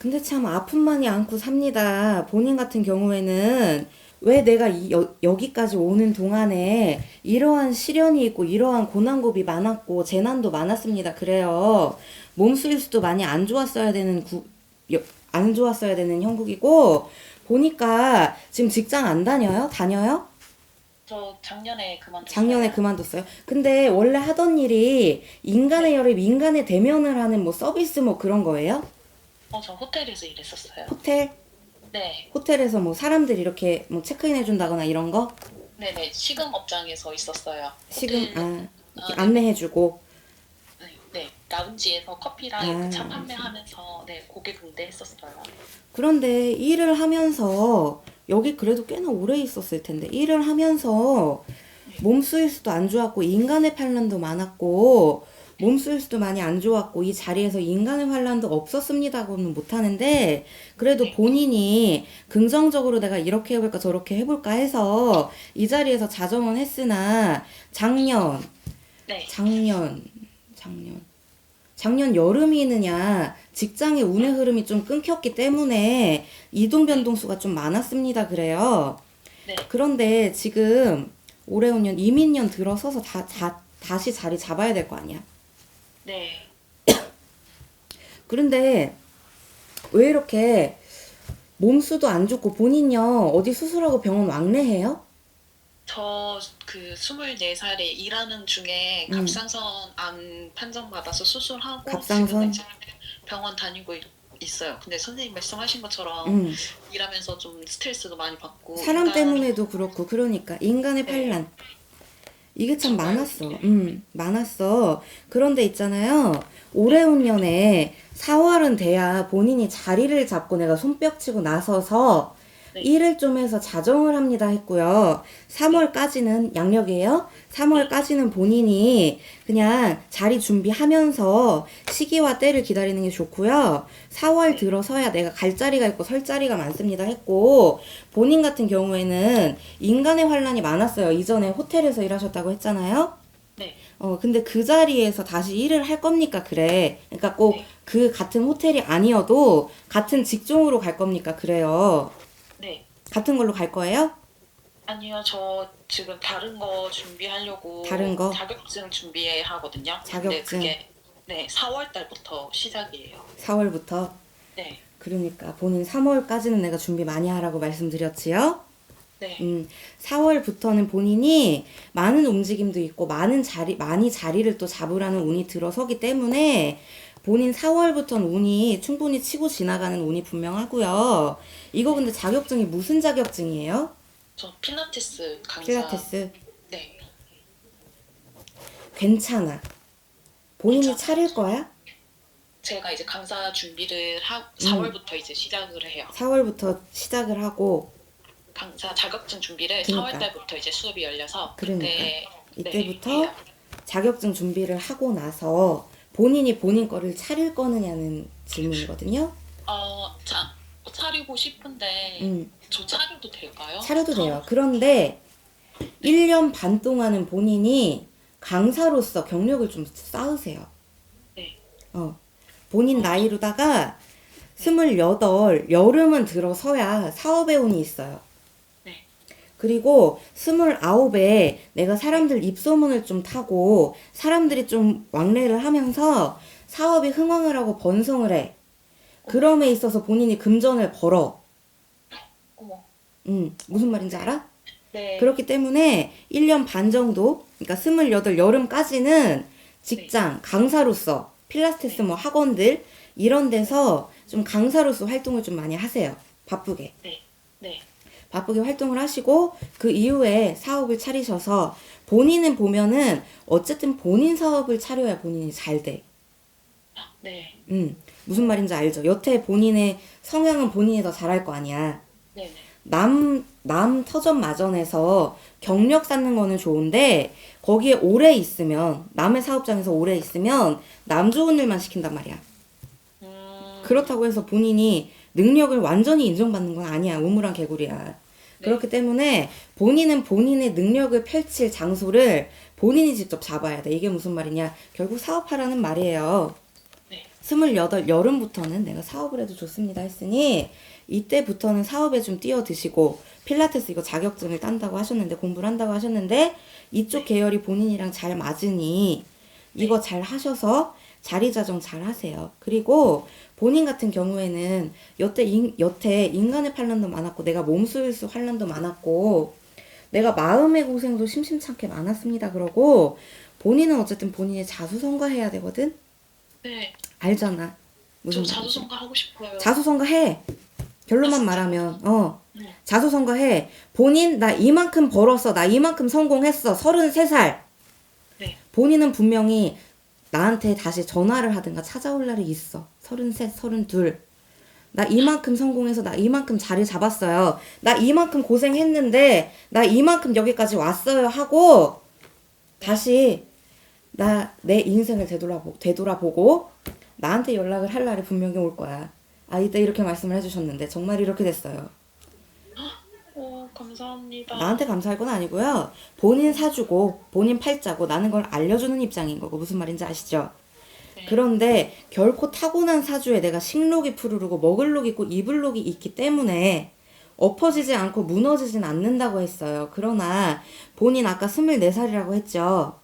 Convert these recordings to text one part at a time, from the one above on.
근데 참 아픔만이 안고 삽니다. 본인 같은 경우에는 왜 내가 여기까지 오는 동안에 이러한 시련이 있고 이러한 고난고비 많았고 재난도 많았습니다. 그래요. 몸 스위스도 많이 안 좋았어야 되는 안 좋았어야 되는 형국이고 보니까 지금 직장 안 다녀요? 다녀요? 저 작년에 작년에 그만뒀어요. 그만뒀어요. 근데 원래 하던 일이 인간의 네. 열입, 인간의 대면을 하는 뭐 서비스 뭐 그런 거예요? 저 호텔에서 일했었어요. 호텔? 네. 호텔에서 뭐 사람들 이렇게 뭐 체크인 해준다거나 이런 거? 네네. 식음 업장에서 있었어요. 식음, 호텔, 이렇게 네네. 안내해주고. 네. 네. 라운지에서 커피랑 이렇게 차 아, 판매하면서, 네, 고객 응대했었어요. 그런데 일을 하면서, 여기 그래도 꽤나 오래 있었을 텐데, 일을 하면서 네. 몸 스위스도 안 좋았고, 인간의 반란도 많았고, 몸 스위스도 많이 안 좋았고, 이 자리에서 인간의 환란도 없었습니다고는 못하는데, 그래도 네. 본인이 긍정적으로 내가 이렇게 해볼까 저렇게 해볼까 해서 이 자리에서 자정은 했으나, 작년, 네. 작년, 작년, 작년 여름이느냐 직장의 운의 흐름이 좀 끊겼기 때문에 이동 네. 변동수가 좀 많았습니다. 그래요. 네. 그런데 지금 올해 운년 이민년 들어서서 다시 자리 잡아야 될 거 아니야. 네. 그런데 왜 이렇게 몸수도 안 좋고 본인요 어디 수술하고 병원 왕래해요? 저 그 24살에 일하는 중에 음, 갑상선 암 판정받아서 수술하고 지금은 갑상선. 이제 병원 다니고 있어요. 근데 선생님 말씀하신 것처럼 음, 일하면서 좀 스트레스도 많이 받고 사람 인간 때문에도 그렇고 그러니까 인간의 네, 반란. 이게 참 정말 많았어. 많았어. 그런데 있잖아요. 올해 네, 운년에 4월은 돼야 본인이 자리를 잡고 내가 손뼉치고 나서서 네, 일을 좀 해서 자정을 합니다 했고요. 네, 3월까지는 양력이에요. 네, 3월까지는 본인이 그냥 자리 준비하면서 시기와 때를 기다리는 게 좋고요. 4월 네, 들어서야 내가 갈 자리가 있고 설 자리가 많습니다 했고 본인 같은 경우에는 인간의 환란이 많았어요. 이전에 호텔에서 일하셨다고 했잖아요. 네, 근데 그 자리에서 다시 일을 할 겁니까? 그래. 그러니까 꼭 네, 그 같은 호텔이 아니어도 같은 직종으로 갈 겁니까? 그래요. 네. 같은 걸로 갈 거예요? 아니요, 저 지금 다른 거 다른 준비하려고 거? 자격증 준비하거든요. 근데 자격증 그게 네, 4월 달부터 시작이에요. 4월부터. 네, 그러니까 본인 3월까지는 내가 준비 많이 하라고 말씀드렸지요? 네, 4월부터는 본인이 많은 움직임도 있고 많이 자리를 또 잡으라는 운이 들어서기 때문에 본인 4월부터는 운이 충분히 치고 지나가는 운이 분명하고요. 이거 네. 근데 자격증이 무슨 자격증이에요? 저 필라테스 강사, 필라테스. 네, 괜찮아. 본인이 괜찮아요. 차릴 거야? 제가 이제 강사 준비를 음, 4월부터 이제 시작을 해요. 4월부터 시작을 하고, 강사 자격증 준비를 4월 그니까, 달부터 이제 수업이 열려서 그러니까. 그때 네, 해요. 이때부터 자격증 준비를 하고 나서 본인이 본인 거를 차릴 거느냐는 질문이거든요. 자, 차리고 싶은데 음, 저 차려도 될까요? 차려도 처음. 돼요. 그런데 네, 1년 반 동안은 본인이 강사로서 경력을 좀 쌓으세요. 네, 어, 본인 저, 나이로다가 네, 28, 여름은 들어서야 사업의 운이 있어요. 네, 그리고 29에 내가 네, 사람들 입소문을 좀 타고 네. 사람들이 좀 왕래를 하면서 사업이 흥황을 하고 번성을 해. 어머, 그럼에 있어서 본인이 금전을 벌어. 어머. 무슨 말인지 알아? 네, 그렇기 때문에 1년 반 정도, 그러니까 28 여름까지는 네, 직장, 강사로서, 필라테스 네, 뭐 학원들, 이런 네, 데서 좀 강사로서 활동을 좀 많이 하세요. 바쁘게. 네, 네, 바쁘게 활동을 하시고, 그 이후에 사업을 차리셔서, 본인은 보면은, 어쨌든 본인 사업을 차려야 본인이 잘 돼. 네, 무슨 말인지 알죠? 여태 본인의 성향은 본인이 더 잘할 거 아니야. 네, 네. 남 터전 마전에서 경력 쌓는 거는 좋은데, 거기에 오래 있으면, 남의 사업장에서 오래 있으면, 남 좋은 일만 시킨단 말이야. 음, 그렇다고 해서 본인이 능력을 완전히 인정받는 건 아니야. 우물안 개구리야. 네, 그렇기 때문에 본인은 본인의 능력을 펼칠 장소를 본인이 직접 잡아야 돼. 이게 무슨 말이냐? 결국 사업하라는 말이에요. 네. 28 여름부터는 내가 사업을 해도 좋습니다 했으니 이때부터는 사업에 좀 뛰어드시고 필라테스 이거 자격증을 딴다고 하셨는데 공부를 한다고 하셨는데 이쪽 계열이 본인이랑 잘 맞으니 이거 잘 하셔서 자리 자정 잘 하세요. 그리고 본인 같은 경우에는 여태 인간의 환란도 많았고 내가 몸소일수 환란도 많았고 내가 마음의 고생도 심심찮게 많았습니다. 그러고 본인은 어쨌든 본인이 자수성가해야 되거든? 네. 알잖아. 저 무슨 말인지. 자수성가 하고 싶어요. 자수성가해. 결론만 진짜? 말하면 네. 자수성가해. 본인 나 이만큼 벌었어. 나 이만큼 성공했어. 33살. 네. 본인은 분명히 나한테 다시 전화를 하든가 찾아올 날이 있어. 33, 32. 나 이만큼 성공해서 나 이만큼 자리 잡았어요. 나 이만큼 고생했는데 나 이만큼 여기까지 왔어요 하고 다시 내 인생을 되돌아보고 나한테 연락을 할 날이 분명히 올 거야. 아, 이때 이렇게 말씀을 해주셨는데 정말 이렇게 됐어요. 오, 감사합니다. 나한테 감사할 건 아니고요. 본인 사주고 본인 팔자고 나는 걸 알려주는 입장인 거고 무슨 말인지 아시죠? 네. 그런데 결코 타고난 사주에 내가 식록이 푸르르고 먹을록이 있고 이불록이 있기 때문에 엎어지지 않고 무너지진 않는다고 했어요. 그러나 본인 아까 24살이라고 했죠.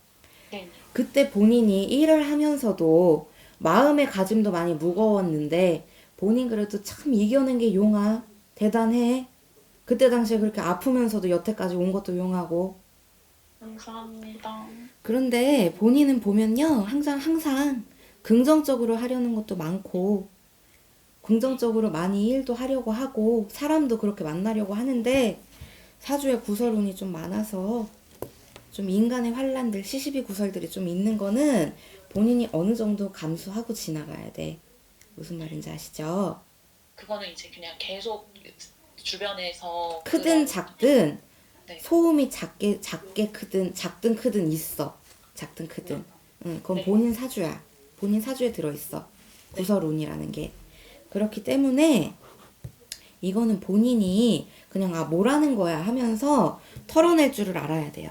네. 그때 본인이 일을 하면서도 마음의 가짐도 많이 무거웠는데 본인 그래도 참 이겨낸 게 용아. 대단해. 그때 당시에 그렇게 아프면서도 여태까지 온 것도 용하고. 감사합니다. 그런데 본인은 보면요. 항상 긍정적으로 하려는 것도 많고 긍정적으로 많이 일도 하려고 하고 사람도 그렇게 만나려고 하는데 사주에 구설운이 좀 많아서 좀 인간의 환란들 시시비 구설들이 좀 있는 거는 본인이 어느 정도 감수하고 지나가야 돼. 무슨 말인지 아시죠? 그거는 이제 그냥 계속 주변에서 크든 작든 네. 소음이 작게 크든 작든 크든 있어. 작든 크든. 응, 그건 네. 본인 사주야. 본인 사주에 들어있어. 구설운이라는 게. 그렇기 때문에 이거는 본인이 그냥 뭐라는 거야 하면서 털어낼 줄을 알아야 돼요.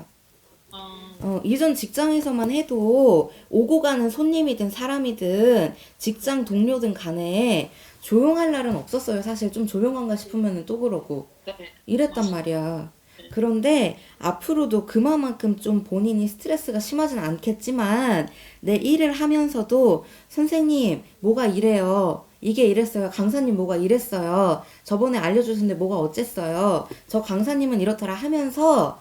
이전 직장에서만 해도 오고 가는 손님이든 사람이든 직장 동료든 간에 조용할 날은 없었어요. 사실 좀 조용한가 싶으면 또 그러고 네. 이랬단 말이야. 그런데 앞으로도 그만큼 좀 본인이 스트레스가 심하진 않겠지만 내 일을 하면서도 선생님 뭐가 이래요. 이게 이랬어요. 강사님 뭐가 이랬어요. 저번에 알려주셨는데 뭐가 어쨌어요. 저 강사님은 이렇더라 하면서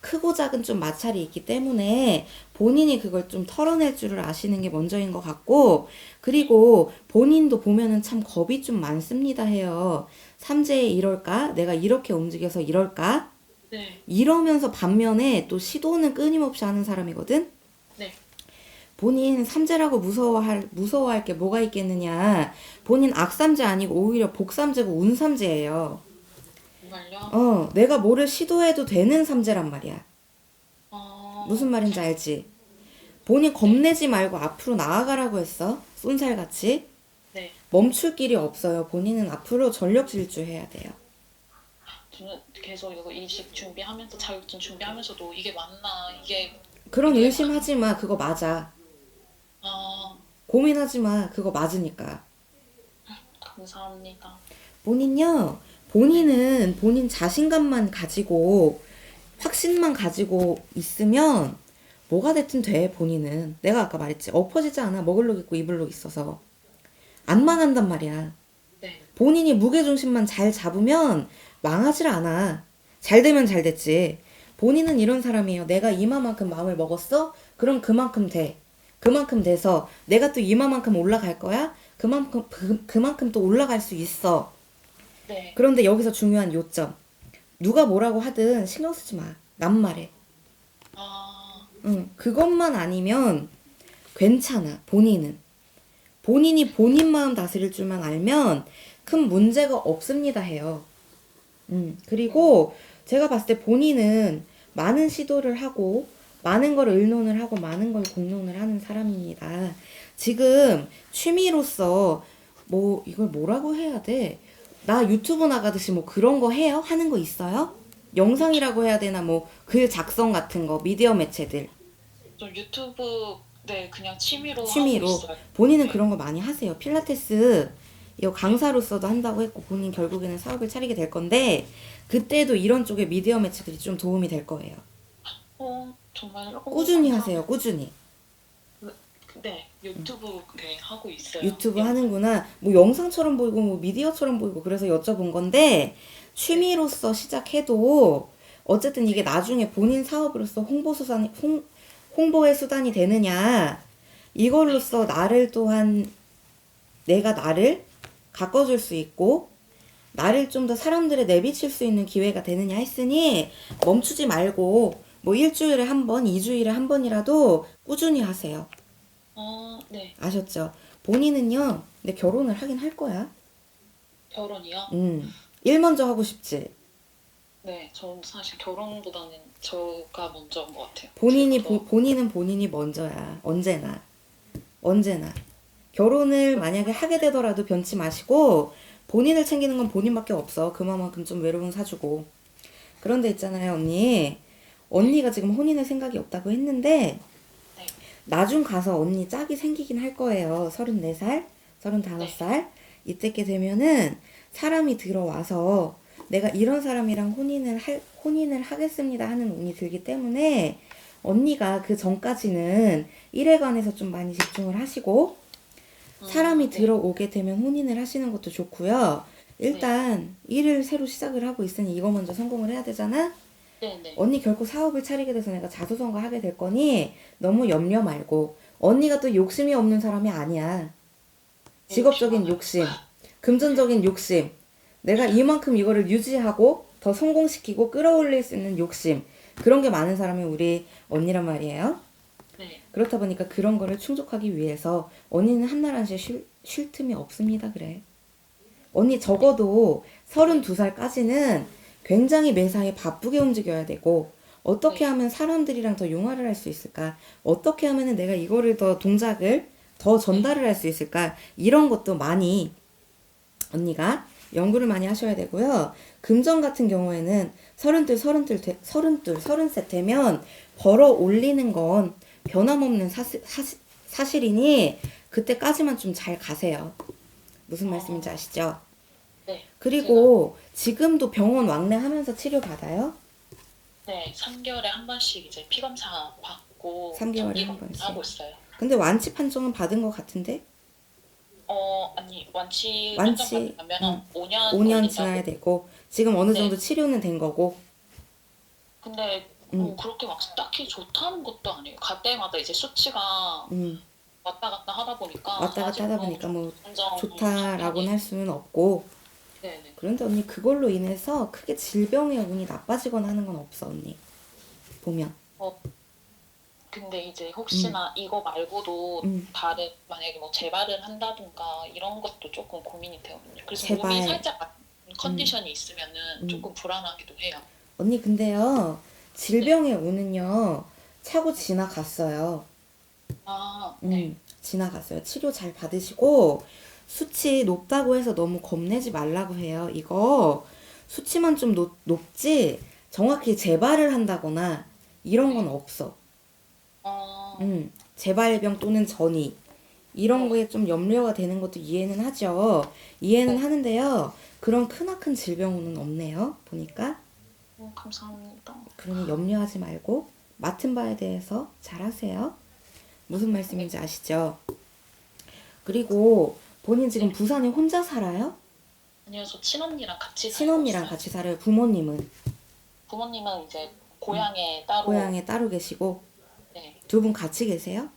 크고 작은 좀 마찰이 있기 때문에 본인이 그걸 좀 털어낼 줄을 아시는 게 먼저인 것 같고 그리고 본인도 보면은 참 겁이 좀 많습니다 해요. 삼재에 이럴까? 내가 이렇게 움직여서 이럴까? 네. 이러면서 반면에 또 시도는 끊임없이 하는 사람이거든? 네. 본인 삼재라고 무서워할 게 뭐가 있겠느냐. 본인 악삼재 아니고 오히려 복삼재고 운삼재예요. 정말요? 내가 뭐를 시도해도 되는 삼재란 말이야. 어, 무슨 말인지 알지? 본인 겁내지 말고 앞으로 나아가라고 했어. 쏜살같이. 네. 멈출 길이 없어요. 본인은 앞으로 전력 질주해야 돼요. 저는 계속 이거 이직 준비하면서 자격증 준비하면서도 이게 맞나 이게 그런 의심하지 마. 그거 맞아. 고민하지 마. 그거 맞으니까. 감사합니다. 본인은 본인 자신감만 가지고 확신만 가지고 있으면 뭐가 됐든 돼. 본인은 내가 아까 말했지. 엎어지지 않아. 먹을록 있고 이불록 있어서 안 망한단 말이야. 네. 본인이 무게중심만 잘 잡으면 망하질 않아. 잘 되면 잘 됐지. 본인은 이런 사람이에요. 내가 이마만큼 마음을 먹었어? 그럼 그만큼 돼. 그만큼 돼서 내가 또 이마만큼 올라갈 거야? 그만큼 또 올라갈 수 있어. 네. 그런데 여기서 중요한 요점. 누가 뭐라고 하든 신경 쓰지 마. 남 말해. 그것만 아니면 괜찮아. 본인이 본인 마음 다스릴 줄만 알면 큰 문제가 없습니다 해요. 그리고 제가 봤을 때 본인은 많은 시도를 하고 많은 걸 의논을 하고 많은 걸 공론을 하는 사람입니다. 지금 취미로서 뭐 이걸 뭐라고 해야 돼? 나 유튜브 나가듯이 뭐 그런 거 해요? 하는 거 있어요? 영상이라고 해야 되나 뭐 글 작성 같은 거 미디어 매체들. 좀 유튜브 네, 그냥 취미로 하고 취미로. 있어요. 본인은 네. 그런 거 많이 하세요. 필라테스 이거 강사로서도 한다고 했고 본인 결국에는 사업을 차리게 될 건데 그때도 이런 쪽의 미디어 매치들이 좀 도움이 될 거예요. 정말요? 꾸준히 하세요. 감사합니다. 꾸준히. 네, 유튜브 네, 하고 있어요. 유튜브 영상. 하는구나. 뭐 영상처럼 보이고 뭐 미디어처럼 보이고 그래서 여쭤본 건데 네, 취미로서 시작해도 어쨌든 이게 네, 나중에 본인 사업으로서 홍보의 수단이 되느냐 네. 이걸로써 나를 또한 내가 나를 가꿔줄 수 있고 나를 좀 더 사람들에 내비칠 수 있는 기회가 되느냐 했으니 멈추지 말고 뭐 일주일에 한 번, 이주일에 한 번이라도 꾸준히 하세요. 네. 아셨죠? 본인은요, 근데 결혼을 하긴 할 거야. 결혼이요? 일 먼저 하고 싶지. 네, 전 사실 결혼보다는 저가 먼저인 것 같아요. 제가 본인이, 더, 본인은 본인이 먼저야. 언제나. 언제나. 결혼을 만약에 하게 되더라도 변치 마시고, 본인을 챙기는 건 본인밖에 없어. 그만큼 좀 외로운 사주고. 그런데 있잖아요, 언니. 네, 언니가 지금 혼인의 생각이 없다고 했는데, 네, 나중 가서 언니 짝이 생기긴 할 거예요. 34살, 네. 35살. 이때께 되면은 사람이 들어와서 내가 이런 사람이랑 혼인을 하겠습니다 하는 운이 들기 때문에 언니가 그 전까지는 일에 관해서 좀 많이 집중을 하시고 사람이 네, 들어오게 되면 혼인을 하시는 것도 좋고요. 네, 일단 일을 새로 시작을 하고 있으니 이거 먼저 성공을 해야 되잖아? 네, 네. 언니 결코 사업을 차리게 돼서 내가 자수성가 하게 될 거니 너무 염려 말고 언니가 또 욕심이 없는 사람이 아니야. 욕심 직업적인 많아요. 욕심, 금전적인 욕심, 내가 이만큼 이거를 유지하고 더 성공시키고 끌어올릴 수 있는 욕심, 그런 게 많은 사람이 우리 언니란 말이에요. 네. 그렇다 보니까 그런 거를 충족하기 위해서 언니는 한날 한시에 쉴 틈이 없습니다. 그래. 언니 적어도 네, 32살까지는 굉장히 매사에 바쁘게 움직여야 되고 어떻게 네, 하면 사람들이랑 더 융화를 할 수 있을까? 어떻게 하면 내가 이거를 더 동작을 더 네. 전달을 할 수 있을까? 이런 것도 많이 언니가 연구를 많이 하셔야 되고요. 금전 같은 경우에는 서른셋 되면 벌어 올리는 건 변함없는 사실이니 그때까지만 좀 잘 가세요. 무슨 말씀인지 어, 아시죠? 네. 제가, 그리고 지금도 병원 왕래하면서 치료 받아요? 네, 3개월에 한 번씩 이제 피검사 받고 3개월에 정기 한 번씩. 검사하고 있어요. 근데 완치 판정은 받은 것 같은데? 아니, 완치 판정 완치, 받으려면 5년 5년 지나야 걸린다고. 되고, 지금 어느 정도 네. 치료는 된 거고, 근데 음, 그렇게 막 딱히 좋다는 것도 아니에요. 갈 때마다 이제 수치가 음, 왔다 갔다 하다 보니까 왔다 갔다 하다 아직도 보니까 뭐, 점점 좋다라고는 감량이. 할 수는 없고, 네네. 그런데 언니 그걸로 인해서 크게 질병의 운이 나빠지거나 하는 건 없어, 언니. 보면. 어, 근데 이제 음, 혹시나 이거 말고도 음, 다른 만약에 뭐 재발을 한다든가 이런 것도 조금 고민이 되거든요. 그래서 몸이 제발, 살짝 안- 음, 컨디션이 있으면은 음. 조금 불안하기도 해요. 언니 근데요, 네. 질병의 운은요, 차고 네. 지나갔어요. 네. 지나갔어요. 치료 잘 받으시고, 수치 높다고 해서 너무 겁내지 말라고 해요. 이거, 수치만 좀 높지, 정확히 재발을 한다거나, 이런 건 네. 없어. 어, 재발병 또는 전이. 이런 네. 거에 좀 염려가 되는 것도 이해는 하죠. 이해는 네. 하는데요. 그런 크나큰 질병은 없네요. 보니까. 감사합니다. 그러니 염려하지 말고, 맡은 바에 대해서 잘 하세요. 무슨 네. 말씀인지 아시죠? 그리고 본인 지금 네. 부산에 혼자 살아요? 아니요, 저 친언니랑 같이 살고 친언니랑 있어요. 같이 살아요? 부모님은 부모님은 이제 고향에 따로, 고향에 따로 계시고 네. 두 분 같이 계세요?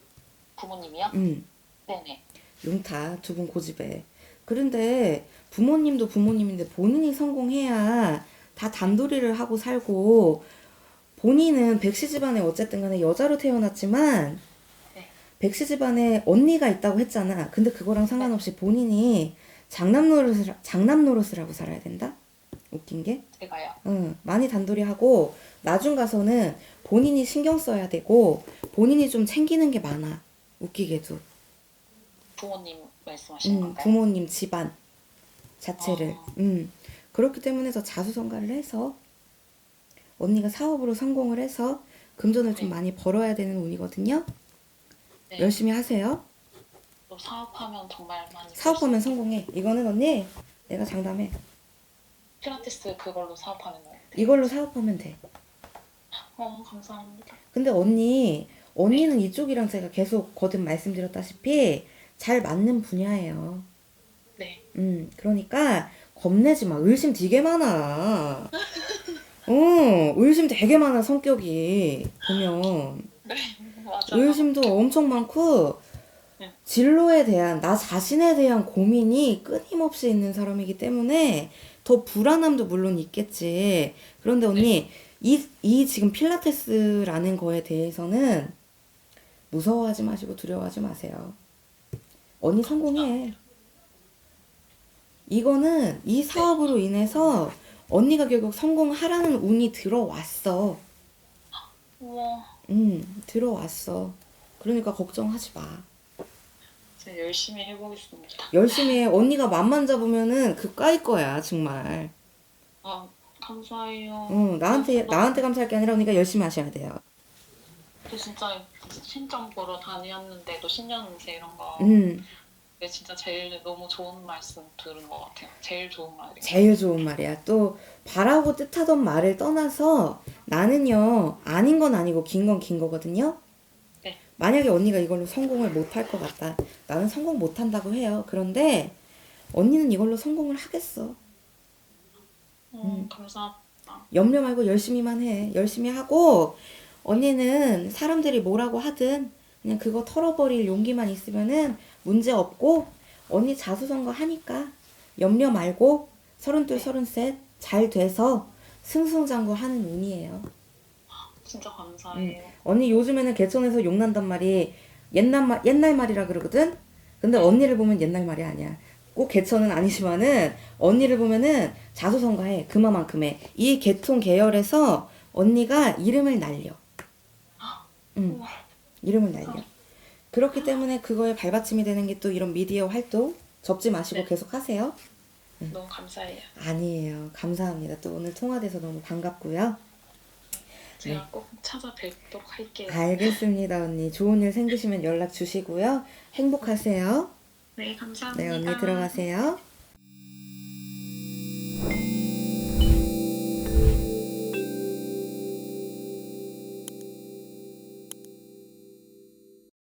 부모님이요? 음, 네네. 용타 두 분 고집에. 그런데 부모님도 부모님인데 본인이 성공해야 다 네. 단돌이를 하고 살고 본인은 백씨 집안에 어쨌든 간에 여자로 태어났지만 네. 백씨 집안에 언니가 있다고 했잖아. 근데 그거랑 네. 상관없이 본인이 장남 노릇을 하고 살아야 된다? 웃긴 게. 제가요. 응, 많이 단돌이하고 나중 가서는 본인이 신경 써야 되고 본인이 좀 챙기는 게 많아. 웃기게도. 부모님 말씀하시는 건가요? 부모님 집안 자체를. 어, 그렇기 때문에 더 자수성가를 해서 언니가 사업으로 성공을 해서 금전을 좀 네. 많이 벌어야 되는 운이거든요. 네. 열심히 하세요. 또 사업하면 정말 많이 사업하면 성공해. 이거는 언니 내가 장담해. 필라테스 그걸로 사업하는 거예요. 이걸로 사업하면 돼. 감사합니다. 근데 언니는 이쪽이랑 제가 계속 거듭 말씀드렸다시피 잘 맞는 분야예요. 네. 그러니까 겁내지 마. 의심 되게 많아. 의심 되게 많아, 성격이. 보면. 네, 맞아요. 의심도 엄청 많고, 네. 진로에 대한, 나 자신에 대한 고민이 끊임없이 있는 사람이기 때문에 더 불안함도 물론 있겠지. 그런데 언니, 이 지금 필라테스라는 거에 대해서는 무서워하지 마시고 두려워하지 마세요. 언니 성공해. 이거는 이 사업으로 인해서 언니가 결국 성공하라는 운이 들어왔어. 우와, 들어왔어. 그러니까 걱정하지 마. 제가 열심히 해보겠습니다. 열심히 해. 언니가 맘만 잡으면은 그까일 거야, 정말. 감사해요. 나한테 감사할 게 아니라 언니가 열심히 하셔야 돼요. 저 진짜 신점 보러 다녔는데도 신년운세 이런 거. 근데 진짜 제일 너무 좋은 말씀 들은 것 같아요. 제일 좋은 말이에요. 제일 좋은 말이야. 또 바라고 뜻하던 말을 떠나서 나는요, 아닌 건 아니고 긴 건 긴 거거든요. 네. 만약에 언니가 이걸로 성공을 못할 것 같다. 나는 성공 못한다고 해요. 그런데 언니는 이걸로 성공을 하겠어. 감사합니다. 염려 말고 열심히만 해. 열심히 하고 언니는 사람들이 뭐라고 하든 그냥 그거 털어버릴 용기만 있으면은 문제 없고 언니 자수성가 하니까 염려 말고 32, 33 잘 돼서 승승장구 하는 운이에요. 진짜 감사해요. 언니 요즘에는 개천에서 욕난단 말이 옛날 말이라 그러거든? 근데 언니를 보면 옛날 말이 아니야. 꼭 개천은 아니지만은 언니를 보면은 자수성가해. 그만큼에. 이 계통 계열에서 언니가 이름을 날려. 이름을 날려. 그렇기 때문에 그거에 발받침이 되는 게 또 이런 미디어 활동 접지 마시고 네. 계속 하세요. 너무 감사해요. 아니에요. 감사합니다. 또 오늘 통화돼서 너무 반갑고요. 제가 꼭 찾아뵙도록 할게요. 알겠습니다, 언니. 좋은 일 생기시면 연락 주시고요. 행복하세요. 네, 감사합니다. 네, 언니 들어가세요.